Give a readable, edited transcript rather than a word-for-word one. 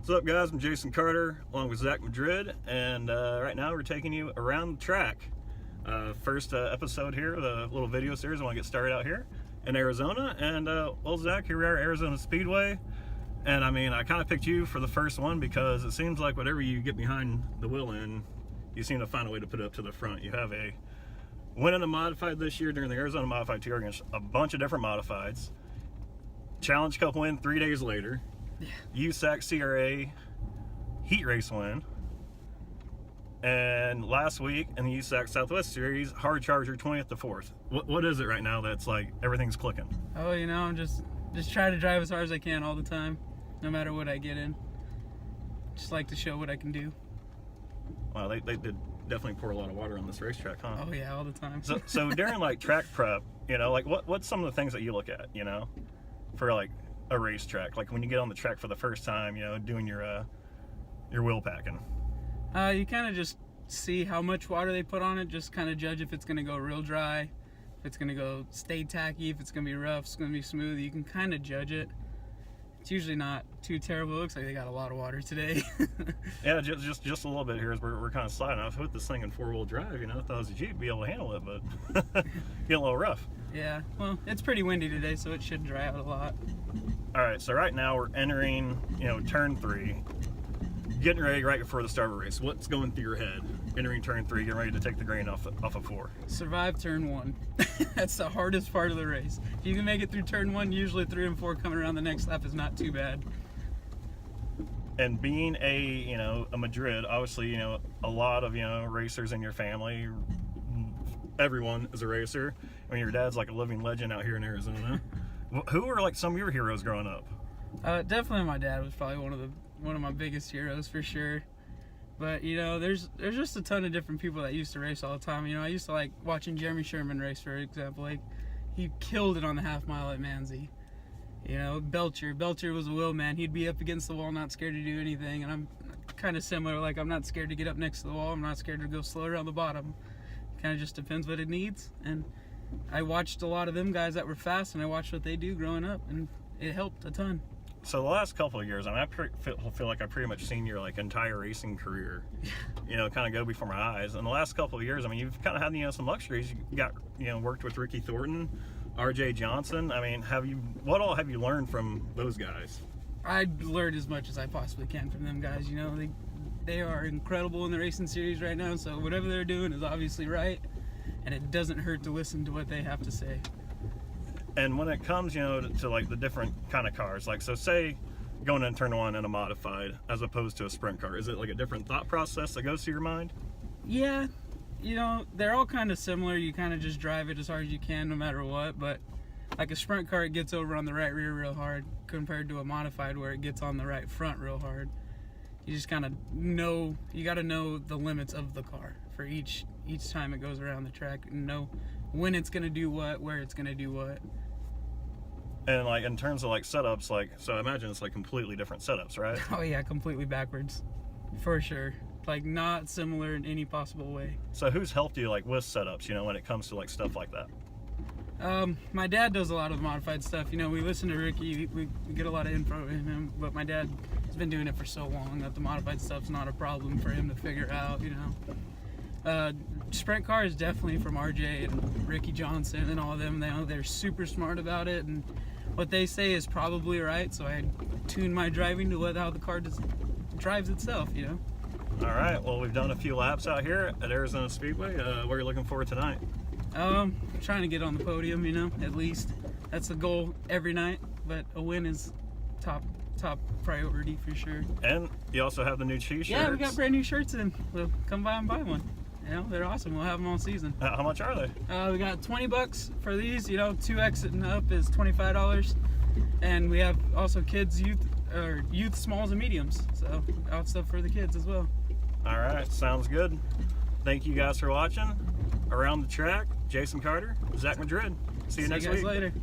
What's up, guys? I'm Jason Carter along with Zach Madrid, and right now we're taking you around the track. First episode here, the little video series. I want to get started out here in Arizona, and well, Zach, here we are at Arizona Speedway, and I mean, I kind of picked you for the first one because it seems like whatever you get behind the wheel in, you seem to find a way to put it up to the front. You have a win in a modified this year during the Arizona Modified Tour against a bunch of different modifieds. Challenge Cup win 3 days later. USAC CRA heat race win, and last week in the USAC Southwest Series hard charger 20th to 4th. What is it right now that's like everything's clicking? Oh, you know, I'm just try to drive as hard as I can all the time, no matter what I get in. Just like to show what I can do. Wow, they did definitely pour a lot of water on this racetrack, huh? Oh yeah, all the time. So during like track prep, you know, like what's some of the things that you look at, you know, for like a racetrack, like when you get on the track for the first time, you know, doing your wheel packing? You kind of just see how much water they put on it, just kind of judge if it's going to go real dry, if it's going to go stay tacky, if it's going to be rough, it's going to be smooth. You can kind of judge it. It's usually not too terrible. It looks like they got a lot of water today. Yeah, just a little bit here as we're kind of sliding. I've put this thing in 4-wheel drive, you know, I thought it was a Jeep, be able to handle it, but getting a little rough. Yeah, well, it's pretty windy today, so it should dry out a lot. All right, so right now we're entering, you know, turn 3, getting ready right before the start of the race. What's going through your head entering turn 3, getting ready to take the grain off of 4? Survive turn 1. That's the hardest part of the race. If you can make it through turn 1, usually 3 and 4 coming around the next lap is not too bad. And being a Madrid, obviously, you know, a lot of, you know, racers in your family, everyone is a racer. I mean, your dad's like a living legend out here in Arizona. Who were like some of your heroes growing up? Definitely my dad was probably one of my biggest heroes for sure. But you know, there's just a ton of different people that used to race all the time. You know, I used to like watching Jeremy Sherman race, for example. Like, he killed it on the half mile at Manzi. You know, Belcher was a wheel man. He'd be up against the wall, not scared to do anything. And I'm kind of similar. Like, I'm not scared to get up next to the wall. I'm not scared to go slow around the bottom. Kind of just depends what it needs. And I watched a lot of them guys that were fast, and I watched what they do growing up, and it helped a ton. So the last couple of years, I mean, I feel like I've pretty much seen your like entire racing career, you know, kind of go before my eyes. And the last couple of years, I mean, you've kind of had, you know, some luxuries. You got, you know, worked with Ricky Thornton, RJ Johnson. I mean, what all have you learned from those guys? I learned as much as I possibly can from them guys. You know, they are incredible in the racing series right now, so whatever they're doing is obviously right, and it doesn't hurt to listen to what they have to say. And when it comes, you know, to like the different kind of cars, like, so say going in turn 1 in a modified as opposed to a sprint car, is it like a different thought process that goes through your mind? Yeah, you know, they're all kind of similar. You kind of just drive it as hard as you can no matter what, but like a sprint car, it gets over on the right rear real hard compared to a modified where it gets on the right front real hard. You just kind of know, you got to know the limits of the car for each time it goes around the track, and know when it's going to do what, where it's going to do what. And like in terms of like setups, like, so I imagine it's like completely different setups, right? Oh yeah, completely backwards, for sure. Like, not similar in any possible way. So who's helped you like with setups, you know, when it comes to like stuff like that? My dad does a lot of the modified stuff. You know, we listen to Ricky, we get a lot of info in him, but my dad has been doing it for so long that the modified stuff's not a problem for him to figure out, you know. Sprint car is definitely from RJ and Ricky Johnson and all of them. They're super smart about it, and what they say is probably right, so I tune my driving to how the car drives itself, you know. All right, well, we've done a few laps out here at Arizona Speedway. What are you looking for tonight? Trying to get on the podium, you know, at least. That's the goal every night, but a win is top priority for sure. And you also have the new t-shirts. Yeah, we got brand new shirts in. Well, come by and buy one. You know, they're awesome. We'll have them all season. How much are they? We got $20 for these. You know, 2X and up is $25. And we have also kids, youth smalls and mediums. So out stuff for the kids as well. All right, sounds good. Thank you guys for watching. Around the track, Jason Carter, Zach Madrid. See you next week. See you guys later.